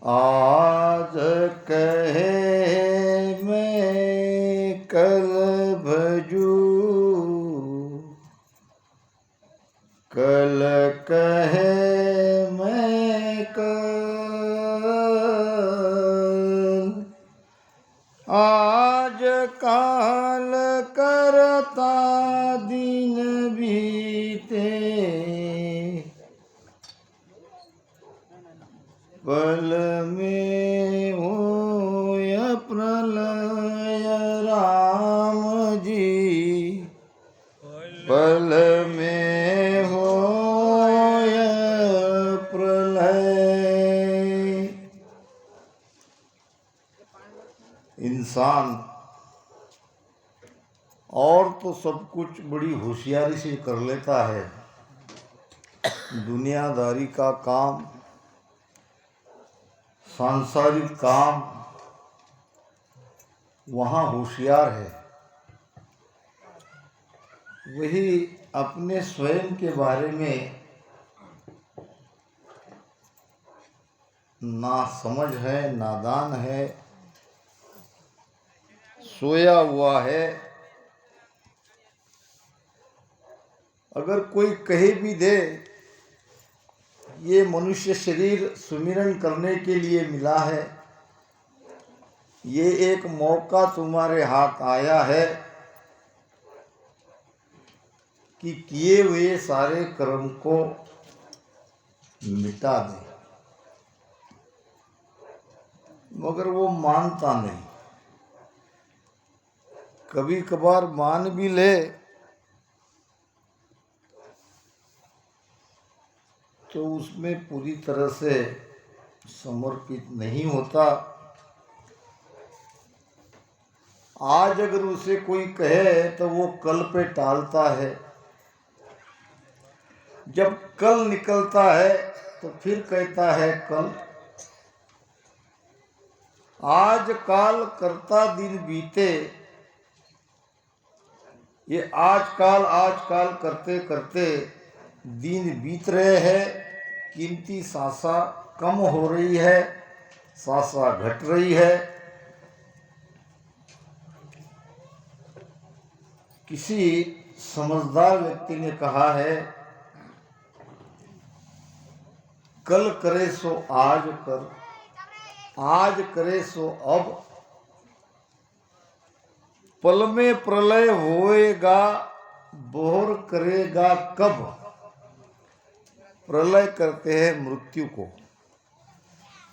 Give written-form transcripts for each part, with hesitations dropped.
आज कहे मैं कल भजू, कल कहे मैं कल, आज काल करता दिन बीते, पल में होय प्रलय राम जी, पल में होय प्रलय। इंसान और तो सब कुछ बड़ी होशियारी से कर लेता है, दुनियादारी का काम, सांसारिक काम, वहाँ होशियार है। वही अपने स्वयं के बारे में ना समझ है, नादान है, सोया हुआ है। अगर कोई कहे भी दे ये मनुष्य शरीर सुमिरन करने के लिए मिला है, ये एक मौका तुम्हारे हाथ आया है कि किए हुए सारे कर्म को मिटा दे, मगर वो मानता नहीं। कभी कभार मान भी ले तो उसमें पूरी तरह से समर्पित नहीं होता। आज अगर उसे कोई कहे तो वो कल पे टालता है, जब कल निकलता है तो फिर कहता है कल। आज काल करता दिन बीते, ये आज काल करते करते दिन बीत रहे हैं, कीमती सांसा कम हो रही है, सांसा घट रही है। किसी समझदार व्यक्ति ने कहा है, कल करे सो आज कर, आज करे सो अब, पल में प्रलय होएगा, बोर करेगा कब। प्रलय करते हैं मृत्यु को,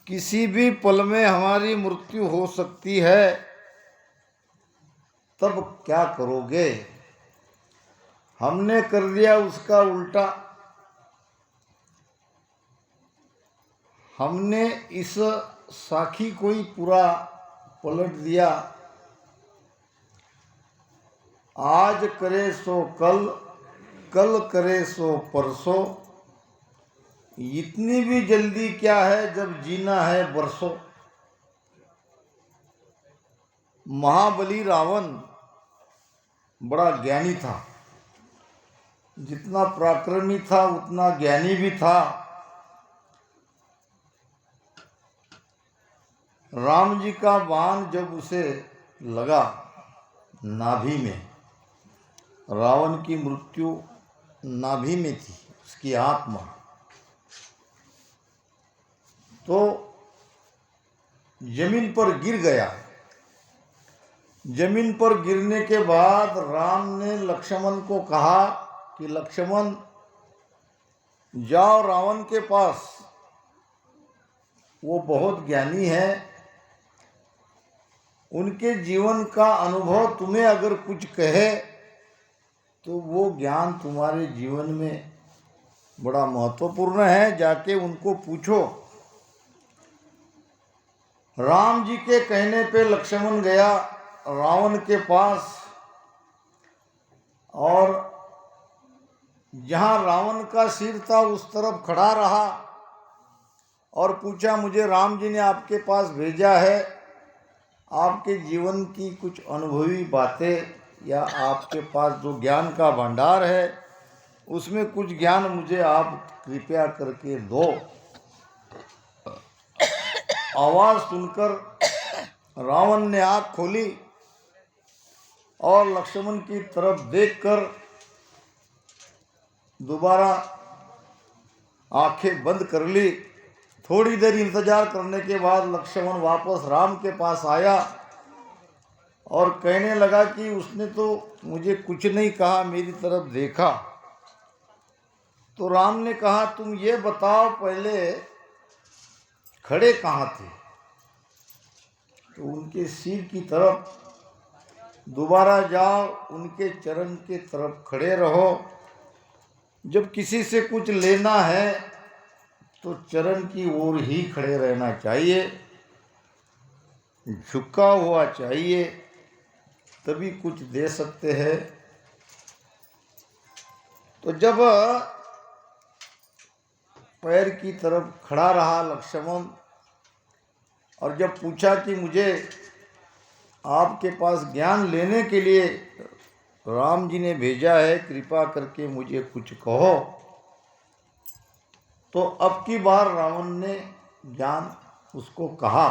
किसी भी पल में हमारी मृत्यु हो सकती है, तब क्या करोगे। हमने कर दिया उसका उल्टा, हमने इस साखी को ही पूरा पलट दिया। आज करे सो कल, कल करे सो परसों, इतनी भी जल्दी क्या है जब जीना है बरसों। महाबली रावण बड़ा ज्ञानी था, जितना पराक्रमी था उतना ज्ञानी भी था। राम जी का बाण जब उसे लगा नाभि में, रावण की मृत्यु नाभि में थी, उसकी आत्मा। तो जमीन पर गिर गया। जमीन पर गिरने के बाद राम ने लक्ष्मण को कहा कि लक्ष्मण जाओ रावण के पास, वो बहुत ज्ञानी है, उनके जीवन का अनुभव तुम्हें अगर कुछ कहे तो वो ज्ञान तुम्हारे जीवन में बड़ा महत्वपूर्ण है, जाके उनको पूछो। राम जी के कहने पे लक्ष्मण गया रावण के पास, और जहाँ रावण का सिर था उस तरफ खड़ा रहा और पूछा, मुझे राम जी ने आपके पास भेजा है, आपके जीवन की कुछ अनुभवी बातें या आपके पास जो ज्ञान का भंडार है उसमें कुछ ज्ञान मुझे आप कृपया करके दो। आवाज सुनकर रावण ने आँख खोली और लक्ष्मण की तरफ देखकर दोबारा आंखें बंद कर ली। थोड़ी देर इंतजार करने के बाद लक्ष्मण वापस राम के पास आया और कहने लगा कि उसने तो मुझे कुछ नहीं कहा, मेरी तरफ देखा। तो राम ने कहा, तुम ये बताओ पहले खड़े कहाँ थे? तो उनके सिर की तरफ दोबारा जाओ, उनके चरण के तरफ खड़े रहो। जब किसी से कुछ लेना है तो चरण की ओर ही खड़े रहना चाहिए, झुका हुआ चाहिए, तभी कुछ दे सकते हैं। तो जब पैर की तरफ खड़ा रहा लक्ष्मण और जब पूछा कि मुझे आपके पास ज्ञान लेने के लिए राम जी ने भेजा है, कृपा करके मुझे कुछ कहो, तो अब की बार रावण ने ज्ञान उसको कहा।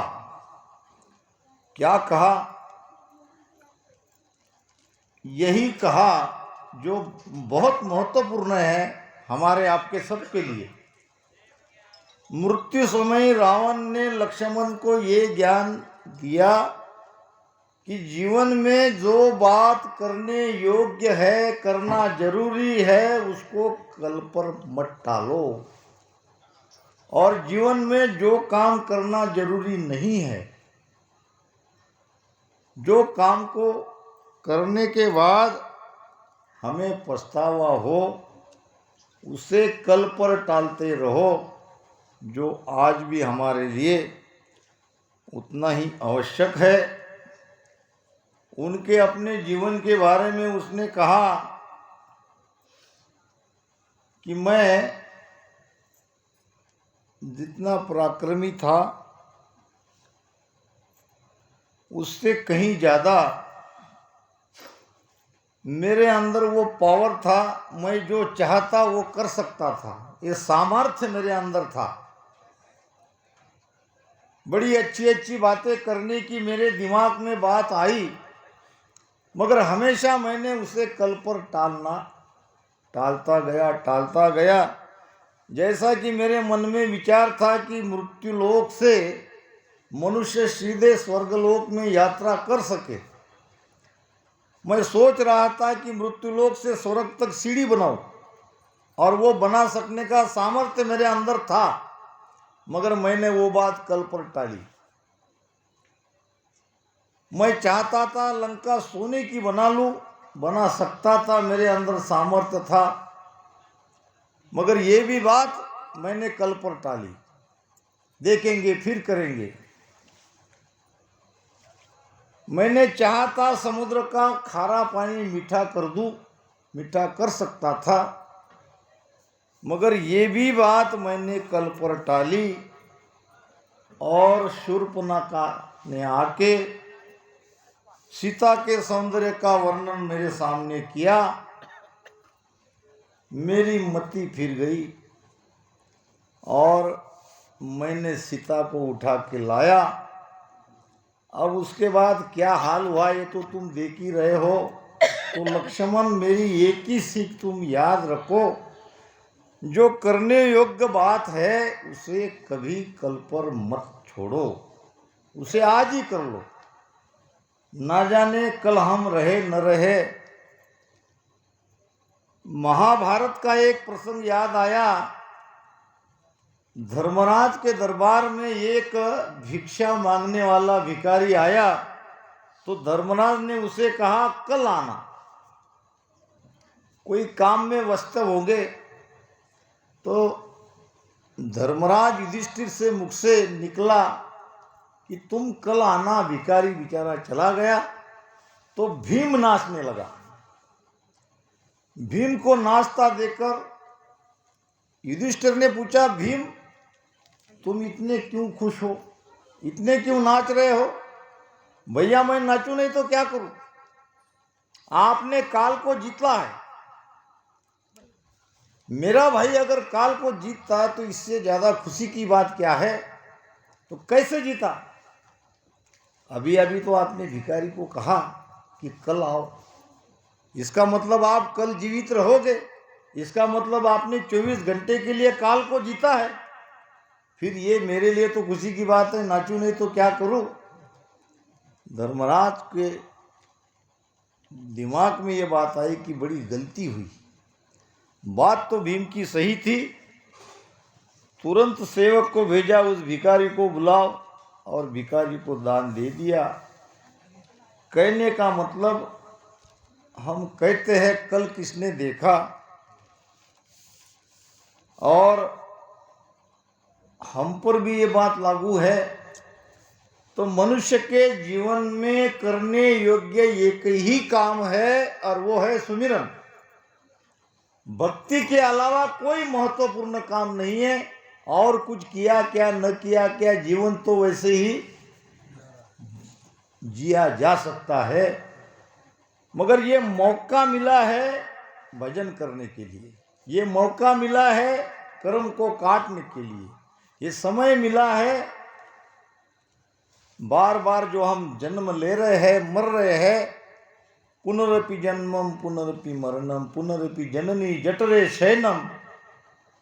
क्या कहा? यही कहा जो बहुत महत्वपूर्ण है हमारे आपके सबके लिए। मृत्यु समय रावण ने लक्ष्मण को ये ज्ञान दिया कि जीवन में जो बात करने योग्य है, करना जरूरी है, उसको कल पर मत टालो, और जीवन में जो काम करना जरूरी नहीं है, जो काम को करने के बाद हमें पछतावा हो, उसे कल पर टालते रहो, जो आज भी हमारे लिए उतना ही आवश्यक है। उनके अपने जीवन के बारे में उसने कहा कि मैं जितना पराक्रमी था उससे कहीं ज़्यादा मेरे अंदर वो पावर था, मैं जो चाहता वो कर सकता था, ये सामर्थ्य मेरे अंदर था। बड़ी अच्छी अच्छी बातें करने की मेरे दिमाग में बात आई, मगर हमेशा मैंने उसे कल पर टालता गया। जैसा कि मेरे मन में विचार था कि मृत्युलोक से मनुष्य सीधे स्वर्गलोक में यात्रा कर सके। मैं सोच रहा था कि मृत्युलोक से स्वर्ग तक सीढ़ी बनाऊं, और वो बना सकने का सामर्थ्य मेरे अंदर था, मगर मैंने वो बात कल पर टाली। मैं चाहता था लंका सोने की बना लूं, बना सकता था, मेरे अंदर सामर्थ्य था, मगर ये भी बात मैंने कल पर टाली। देखेंगे, फिर करेंगे। मैंने चाहा था समुद्र का खारा पानी मीठा कर दूं, मीठा कर सकता था, मगर ये भी बात मैंने कल पर टाली। और शूर्पणखा ने आके सीता के सौंदर्य का वर्णन मेरे सामने किया। मेरी मति फिर गई और मैंने सीता को उठा के लाया। अब उसके बाद क्या हाल हुआ ये तो तुम देख ही रहे हो। तो लक्ष्मण, मेरी एक ही सीख तुम याद रखो, जो करने योग्य बात है उसे कभी कल पर मत छोड़ो, उसे आज ही कर लो, ना जाने कल हम रहे न रहे। महाभारत का एक प्रसंग याद आया। धर्मराज के दरबार में एक भिक्षा मांगने वाला भिखारी आया, तो धर्मराज ने उसे कहा कल आना, कोई काम में व्यस्त होंगे। तो धर्मराज युधिष्ठिर से मुख से निकला कि तुम कल आना। भिखारी बेचारा चला गया। तो भीम नाचने लगा। भीम को नाचता देखकर युधिष्ठिर ने पूछा, भीम तुम इतने क्यों खुश हो, इतने क्यों नाच रहे हो? भैया मैं नाचूं नहीं तो क्या करूं, आपने काल को जीता है। मेरा भाई अगर काल को जीतता है तो इससे ज्यादा खुशी की बात क्या है। तो कैसे जीता? अभी अभी तो आपने भिखारी को कहा कि कल आओ, इसका मतलब आप कल जीवित रहोगे, इसका मतलब आपने 24 घंटे के लिए काल को जीता है। फिर ये मेरे लिए तो खुशी की बात है, नाचूं नहीं तो क्या करूं। धर्मराज के दिमाग में ये बात आई कि बड़ी गलती हुई। बात तो भीम की सही थी। तुरंत सेवक को भेजा, उस भिखारी को बुलाओ, और भिखारी को दान दे दिया। कहने का मतलब, हम कहते हैं कल किसने देखा, और हम पर भी ये बात लागू है। तो मनुष्य के जीवन में करने योग्य एक ही काम है, और वो है सुमिरन। भक्ति के अलावा कोई महत्वपूर्ण काम नहीं है। और कुछ किया क्या न किया क्या, जीवन तो वैसे ही जिया जा सकता है। मगर ये मौका मिला है भजन करने के लिए, ये मौका मिला है कर्म को काटने के लिए, ये समय मिला है। बार बार जो हम जन्म ले रहे हैं, मर रहे हैं, पुनरपि जन्मम पुनरपि मरणम पुनरपि जननी जठरे शयनम,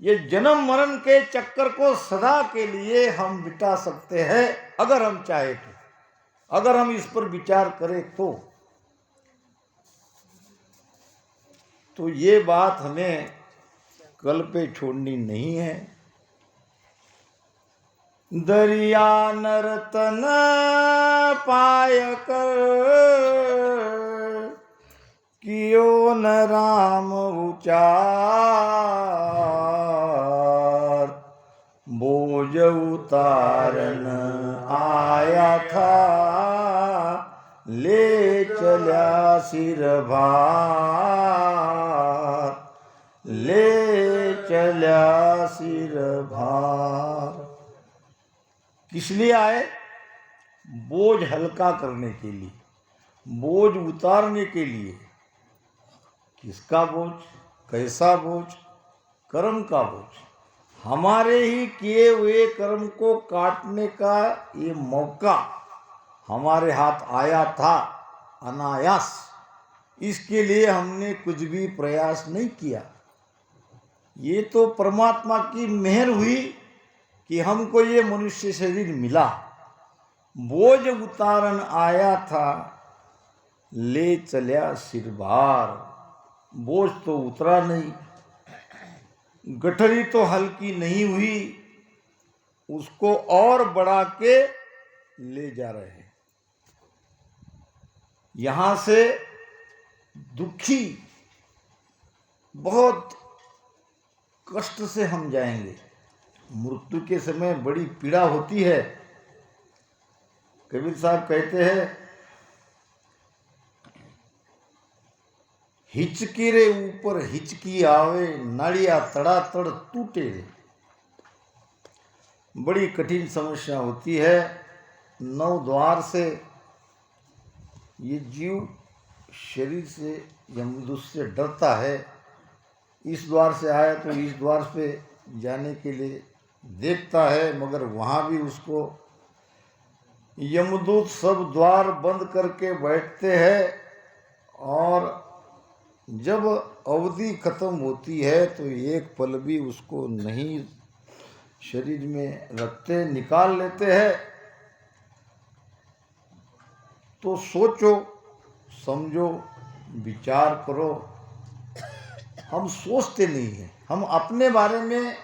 ये जन्म मरण के चक्कर को सदा के लिए हम मिटा सकते हैं अगर हम चाहे तो, अगर हम इस पर विचार करें तो ये बात हमें कल पे छोड़नी नहीं है। दरिया नर्तन पाय कर कियो न राम उचार, बोझ उतारन आया था ले चला सिर भार, ले चला सिर भार। किस लिए आए? बोझ हल्का करने के लिए, बोझ उतारने के लिए। किसका बोझ? कैसा बोझ? कर्म का बोझ। हमारे ही किए हुए कर्म को काटने का ये मौका हमारे हाथ आया था अनायास। इसके लिए हमने कुछ भी प्रयास नहीं किया। ये तो परमात्मा की मेहर हुई कि हमको ये मनुष्य शरीर मिला। बोझ उतारन आया था ले चलिया सिर भार। बोझ तो उतरा नहीं, गठरी तो हल्की नहीं हुई, उसको और बढ़ा के ले जा रहे हैं। यहां से दुखी, बहुत कष्ट से हम जाएंगे। मृत्यु के समय बड़ी पीड़ा होती है। कबीर साहब कहते हैं, हिचकी रे ऊपर हिचकी आवे, नाड़िया तड़ातड़ टूटे रे। बड़ी कठिन समस्या होती है। 9 द्वार से ये जीव शरीर से यमदूत से डरता है। इस द्वार से आया तो इस द्वार पे जाने के लिए देखता है, मगर वहाँ भी उसको यमदूत सब द्वार बंद करके बैठते हैं। और जब अवधि खत्म होती है तो एक पल भी उसको नहीं शरीर में रखते, निकाल लेते हैं। तो सोचो, समझो, विचार करो। हम सोचते नहीं हैं, हम अपने बारे में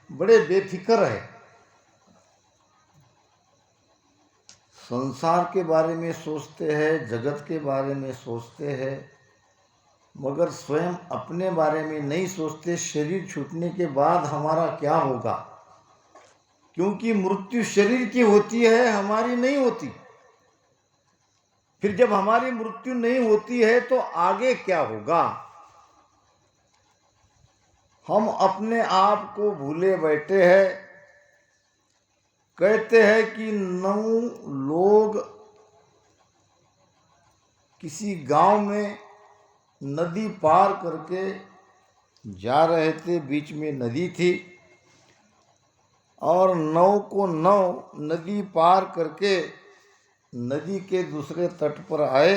बड़े बेफिक्र हैं। संसार के बारे में सोचते हैं, जगत के बारे में सोचते हैं, मगर स्वयं अपने बारे में नहीं सोचते। शरीर छूटने के बाद हमारा क्या होगा? क्योंकि मृत्यु शरीर की होती है, हमारी नहीं होती। फिर जब हमारी मृत्यु नहीं होती है तो आगे क्या होगा? हम अपने आप को भूले बैठे हैं। कहते हैं कि 9 लोग किसी गांव में नदी पार करके जा रहे थे। बीच में नदी थी और 9 को 9 नदी पार करके नदी के दूसरे तट पर आए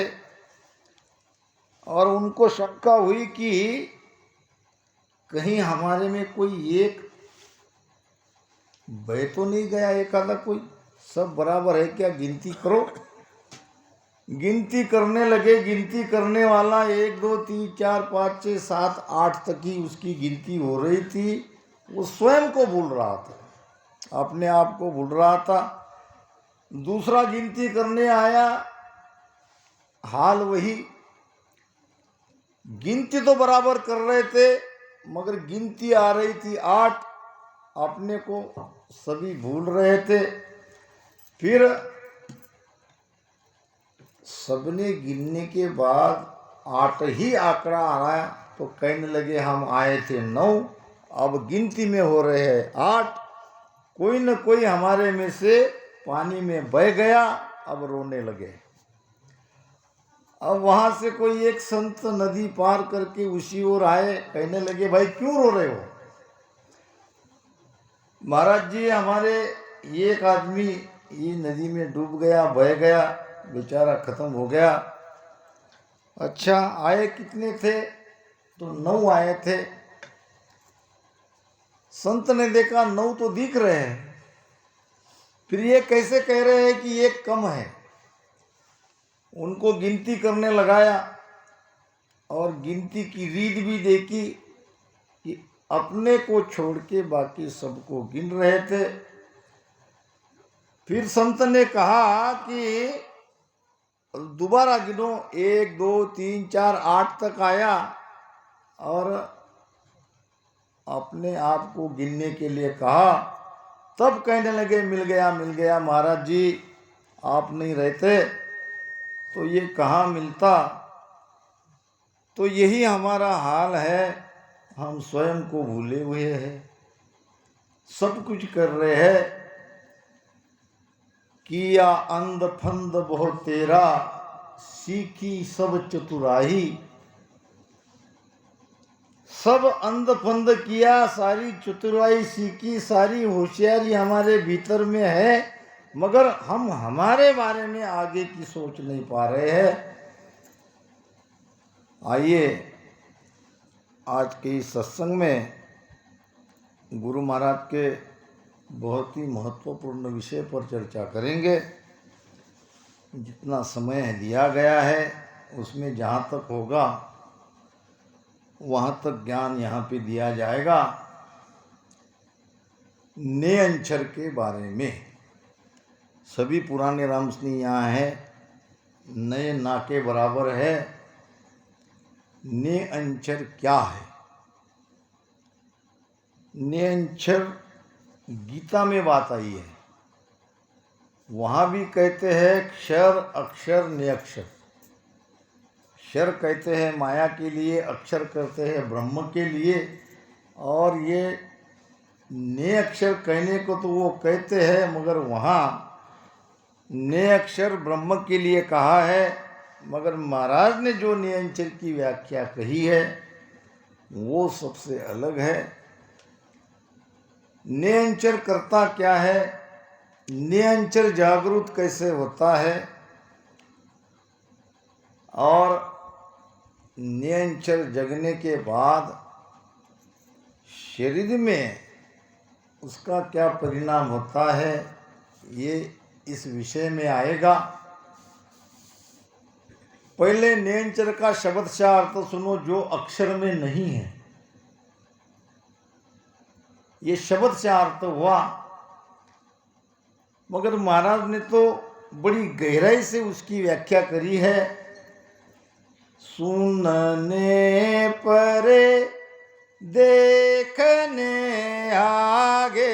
और उनको शंका हुई कि कहीं हमारे में कोई एक बह तो नहीं गया, एक आधा कोई, सब बराबर है क्या, गिनती करो। गिनती करने लगे। गिनती करने वाला 1 2 3 4 5 6 7 8 तक ही उसकी गिनती हो रही थी। वो स्वयं को भूल रहा था, अपने आप को भूल रहा था। दूसरा गिनती करने आया, हाल वही। गिनती तो बराबर कर रहे थे मगर गिनती आ रही थी 8, अपने को सभी भूल रहे थे। फिर सबने गिनने के बाद 8 ही आंकड़ा आया तो कहने लगे हम आए थे 9, अब गिनती में हो रहे हैं 8। कोई न कोई हमारे में से पानी में बह गया। अब रोने लगे। अब वहां से कोई एक संत नदी पार करके उसी ओर आए। कहने लगे भाई क्यों रो रहे हो? महाराज जी हमारे एक आदमी ये नदी में डूब गया, बह गया, बेचारा खत्म हो गया। अच्छा आए कितने थे? तो 9 आए थे। संत ने देखा 9 तो दिख रहे हैं, फिर ये कैसे कह रहे हैं कि एक कम है। उनको गिनती करने लगाया और गिनती की रीत भी देखी कि अपने को छोड़ के बाकी सबको गिन रहे थे। फिर संत ने कहा कि दोबारा गिनो, 1 2 3 4 8 तक आया और अपने आप को गिनने के लिए कहा। तब कहने लगे मिल गया महाराज जी, आप नहीं रहते तो ये कहाँ मिलता। तो यही हमारा हाल है, हम स्वयं को भूले हुए हैं, सब कुछ कर रहे हैं। किया अंध फंद बहुत तेरा, सीखी सब चतुराही। सब अंध फंद किया, सारी चतुराई सीखी, सारी होशियारी हमारे भीतर में है, मगर हम हमारे बारे में आगे की सोच नहीं पा रहे हैं। आइए आज के इस सत्संग में गुरु महाराज के बहुत ही महत्वपूर्ण विषय पर चर्चा करेंगे। जितना समय दिया गया है उसमें जहाँ तक होगा वहाँ तक ज्ञान यहाँ पे दिया जाएगा। ने अंचर के बारे में सभी पुराने रामस्नी यहाँ है, नए ना के बराबर है। ने अंचर क्या है? ने अंचर गीता में बात आई है, वहाँ भी कहते हैं क्षर अक्षर ने अक्षर। क्षर कहते हैं माया के लिए, अक्षर कहते हैं ब्रह्म के लिए। और ये ने अक्षर कहने को तो वो कहते हैं मगर वहाँ ने अक्षर ब्रह्म के लिए कहा है, मगर महाराज ने जो ने अंचर की व्याख्या कही है वो सबसे अलग है। ने अंचर करता क्या है, ने अंचर जागृत कैसे होता है और ने अंचर जगने के बाद शरीर में उसका क्या परिणाम होता है, ये इस विषय में आएगा। पहले ने अंचर का शब्द से अर्थ सुनो जो अक्षर में नहीं है। ये शब्द से अर्थ हुआ, मगर महाराज ने तो बड़ी गहराई से उसकी व्याख्या करी है। सुनने परे देखने आगे,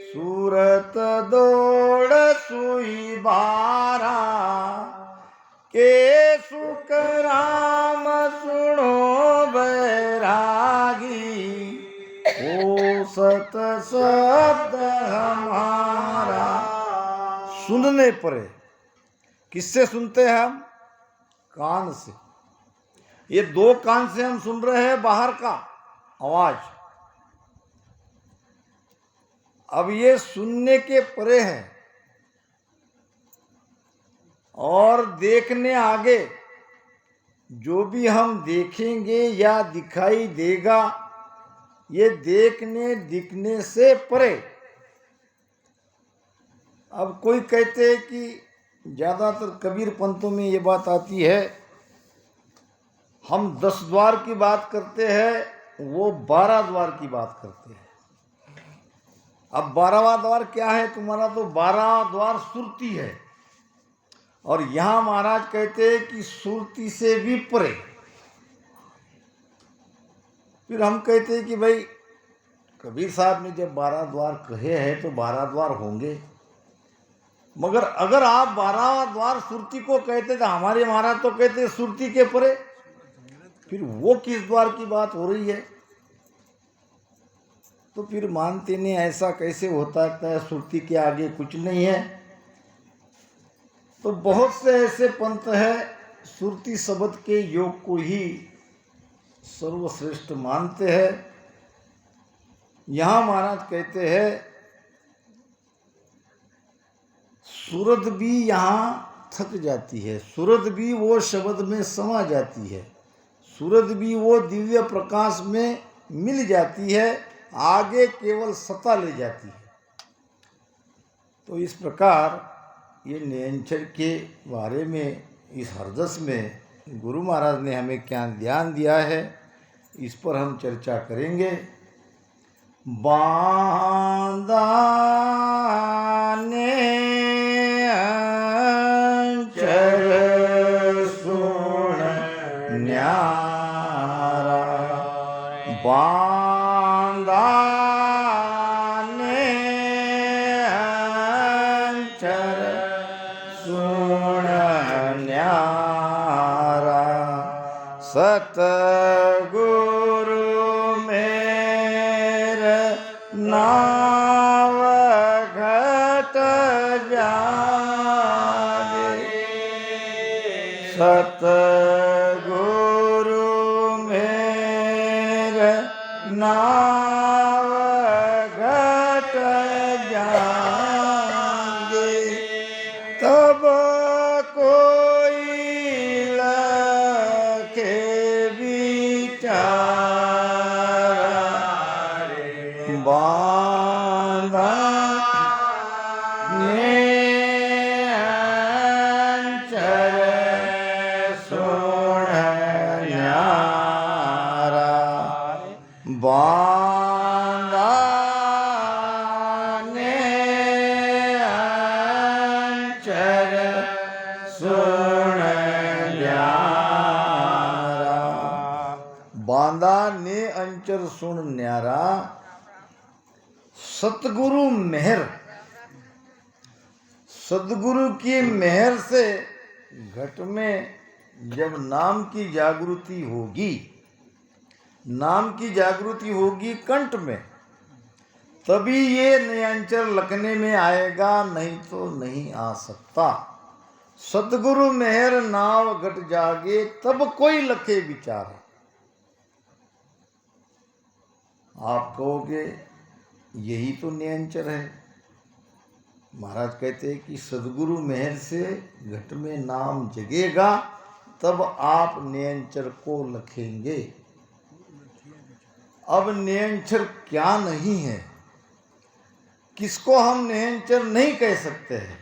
सूरत दौड़ सुई बारा, के सुख राम सुनो बैरागी, ओ सत शब्द हमारा। सुनने पर, किससे सुनते हैं हम? कान से। ये 2 कान से हम सुन रहे हैं बाहर का आवाज, अब ये सुनने के परे है और देखने आगे। जो भी हम देखेंगे या दिखाई देगा, ये देखने दिखने से परे। अब कोई कहते हैं कि ज़्यादातर कबीर पंथों में ये बात आती है, हम 10 द्वार की बात करते हैं, वो 12 द्वार की बात करते हैं। अब 12वां द्वार क्या है तुम्हारा? तो 12वां द्वार सुरती है। और यहां महाराज कहते हैं कि सुरती से भी परे। फिर हम कहते हैं कि भाई कबीर साहब ने जब 12 द्वार कहे हैं तो 12 द्वार होंगे, मगर अगर आप 12वां द्वार सुरती को कहते तो हमारे महाराज तो कहते सुरती के परे, फिर वो किस द्वार की बात हो रही है? तो फिर मानते नहीं, ऐसा कैसे होता है, सुरती के आगे कुछ नहीं है। तो बहुत से ऐसे पंथ है सुरती शब्द के योग को ही सर्वश्रेष्ठ मानते हैं। यहां महाराज कहते हैं सूरत भी यहाँ थक जाती है, सूरत भी वो शब्द में समा जाती है, सूरत भी वो दिव्य प्रकाश में मिल जाती है, आगे केवल सत्ता ले जाती है। तो इस प्रकार ये निरंतर के बारे में इस हरदस में गुरु महाराज ने हमें क्या ध्यान दिया है, इस पर हम चर्चा करेंगे। बांधा ने अंचर सुन न्यारा, बांधा ने अंचर सुन न्यारा, सतगुरु मेरे नाव घट जागे, सतगुरु मेरे नाव घट जागे, तब कोई लखे विचार, बांधा ने अंचर सुन न्यारा, बांधा ने अंचर सुन न्यारा, बांधा ने अंचर सुन न्यारा। सतगुरु मेहर, सदगुरु की मेहर से घट में जब नाम की जागृति होगी, नाम की जागृति होगी कंठ में, तभी ये निरंतर लखने में आएगा, नहीं तो नहीं आ सकता। सतगुरु मेहर नाव घट जागे, तब कोई लखे विचार। आप कहोगे यही तो निरंतर है। महाराज कहते हैं कि सदगुरु मेहर से घट में नाम जगेगा, तब आप निरंतर को लखेंगे। अब निरंतर क्या नहीं है, किसको हम निरंतर नहीं कह सकते हैं,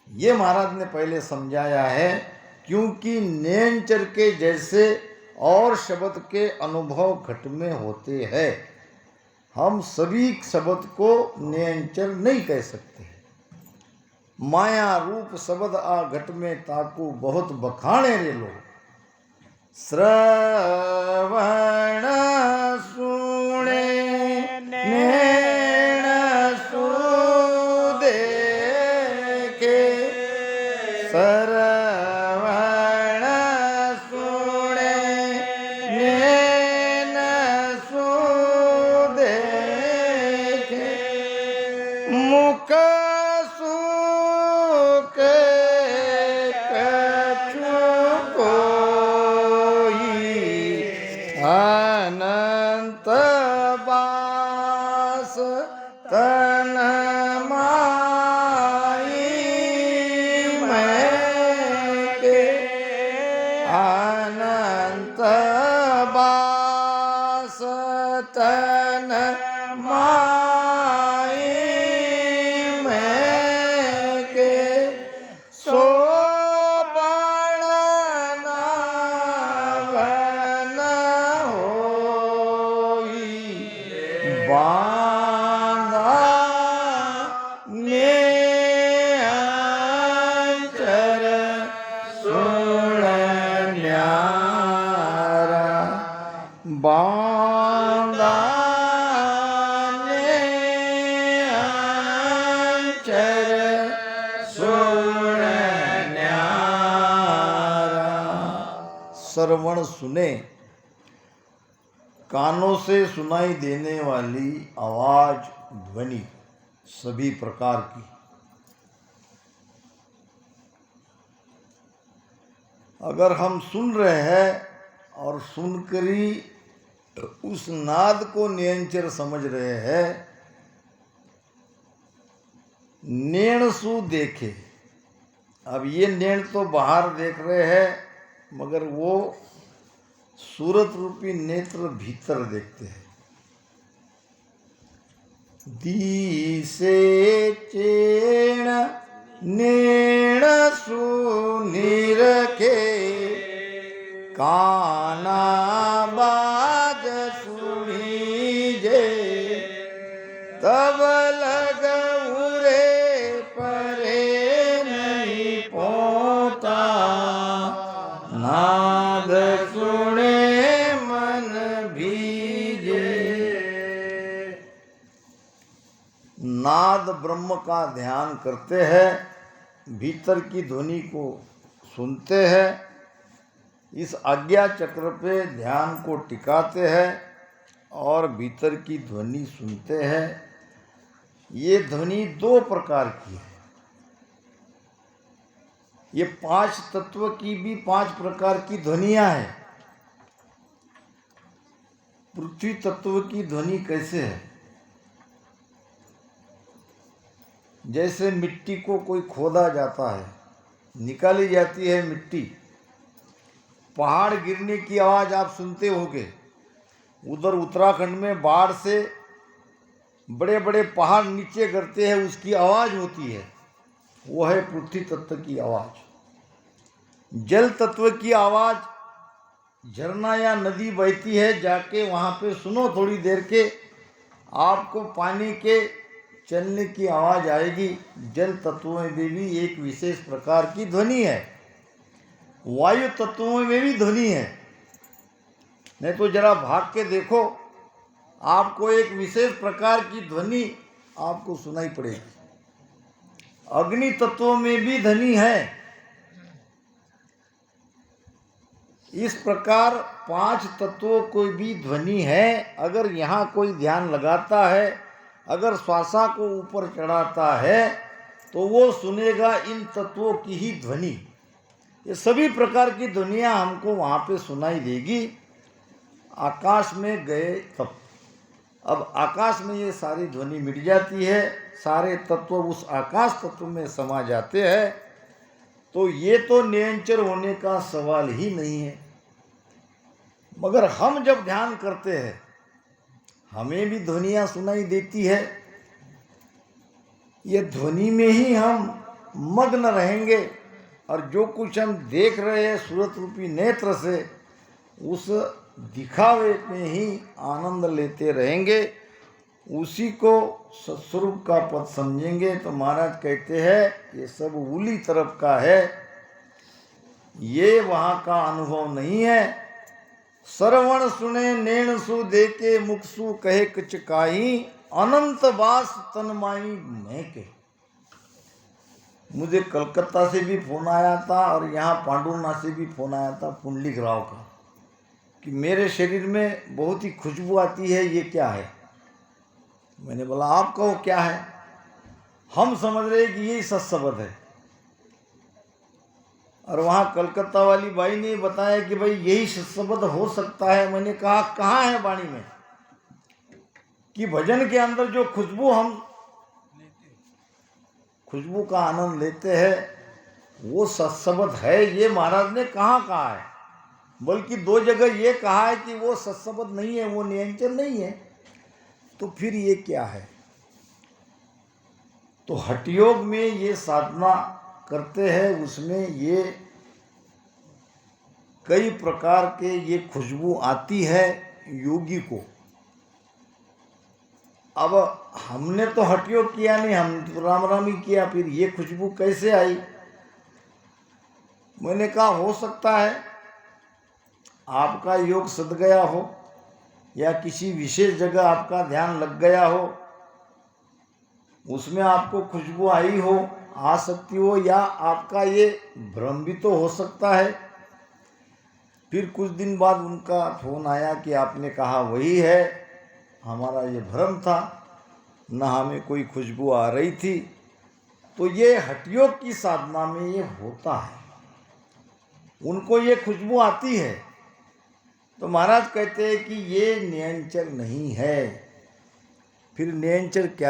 ये महाराज ने पहले समझाया है। क्योंकि निरंतर के जैसे और शब्द के अनुभव घट में होते हैं, हम सभी शब्द को निरंतर नहीं कह सकते। माया रूप शब्द आ घट में ताकू, बहुत बखाने रे लोग। श्रवण सुने नैन सुदेखे, श्रवण सुने नैन सुदेखे, मुख सुख कछु कोई, अनंत बास श्रवण सुने, कानों से सुनाई देने वाली आवाज, ध्वनि सभी प्रकार की। अगर हम सुन रहे हैं और सुनकर ही उस नाद को निरंतर समझ रहे हैं, नेण सु देखे। अब ये नेण तो बाहर देख रहे हैं, मगर वो सूरत रूपी नेत्र भीतर देखते हैं। दीसे चेण नेण सु निरखे, काना बाज सुनीजे, तब लग उरे परे नहीं पोता, नाद सुने मन भीजे। नाद ब्रह्म का ध्यान करते हैं, भीतर की ध्वनि को सुनते हैं, इस आज्ञा चक्र पे ध्यान को टिकाते हैं और भीतर की ध्वनि सुनते हैं। ये ध्वनि दो प्रकार की है। ये 5 तत्व की भी 5 प्रकार की ध्वनियां हैं। पृथ्वी तत्व की ध्वनि कैसे है? जैसे मिट्टी को कोई खोदा जाता है, निकाली जाती है मिट्टी, पहाड़ गिरने की आवाज़ आप सुनते होंगे। उधर उत्तराखंड में बाढ़ से बड़े बड़े पहाड़ नीचे गिरते हैं, उसकी आवाज़ होती है, वो है पृथ्वी तत्व की आवाज़। जल तत्व की आवाज़, झरना या नदी बहती है, जाके वहाँ पे सुनो, थोड़ी देर के आपको पानी के चलने की आवाज़ आएगी। जल तत्वों में भी एक विशेष प्रकार की ध्वनि है। वायु तत्वों में भी ध्वनि है। नहीं तो जरा भाग के देखो, आपको एक विशेष प्रकार की ध्वनि आपको सुनाई पड़ेगी। अग्नि तत्वों में भी ध्वनि है। इस प्रकार 5 तत्वों को भी ध्वनि है। अगर यहाँ कोई ध्यान लगाता है, अगर श्वासा को ऊपर चढ़ाता है, तो वो सुनेगा इन तत्वों की ही ध्वनि। ये सभी प्रकार की ध्वनियाँ हमको वहाँ पे सुनाई देगी। आकाश में गए तब, अब आकाश में ये सारी ध्वनि मिट जाती है, सारे तत्व उस आकाश तत्व में समा जाते हैं। तो ये तो निरंतर होने का सवाल ही नहीं है। मगर हम जब ध्यान करते हैं, हमें भी ध्वनियाँ सुनाई देती है। ये ध्वनि में ही हम मग्न रहेंगे और जो कुछ हम देख रहे हैं सूरत रूपी नेत्र से, उस दिखावे में ही आनंद लेते रहेंगे, उसी को सत्स्वरूप का पद समझेंगे। तो महाराज कहते हैं ये सब उली तरफ का है, ये वहाँ का अनुभव नहीं है। श्रवण सुने नेण सु देके, मुख सु कहे कुछ काही, अनंत वास तन्माई मैं के। मुझे कलकत्ता से भी फोन आया था और यहाँ पांडुरना से भी फोन आया था पुंडलिक राव का, कि मेरे शरीर में बहुत ही खुशबू आती है, ये क्या है? मैंने बोला आप कहो क्या है? हम समझ रहे कि यही सत्सबद है। और वहाँ कलकत्ता वाली बाई ने बताया कि भाई यही सत्सबद हो सकता है। मैंने कहा कहाँ है वाणी में कि भजन के अंदर जो खुशबू हम खुशबू का आनंद लेते हैं वो सत्सबद है? ये महाराज ने कहाँ कहा है? बल्कि 2 जगह ये कहा है कि वो सत्सबद नहीं है, वो निरंतर नहीं है। तो फिर ये क्या है? तो हठयोग में ये साधना करते हैं, उसमें ये कई प्रकार के ये खुशबू आती है योगी को। अब हमने तो हठयोग किया नहीं, हमने तो राम राम ही किया, फिर ये खुशबू कैसे आई? मैंने कहा हो सकता है आपका योग सद गया हो, या किसी विशेष जगह आपका ध्यान लग गया हो, उसमें आपको खुशबू आई हो, आ सकती हो, या आपका ये भ्रम भी तो हो सकता है। फिर कुछ दिन बाद उनका फ़ोन आया कि आपने कहा वही है, हमारा ये भ्रम था, न हमें कोई खुशबू आ रही थी। तो ये हठयोग की साधना में ये होता है, उनको ये खुशबू आती है। तो महाराज कहते हैं कि ये नियंचर नहीं है। फिर नियंचर क्या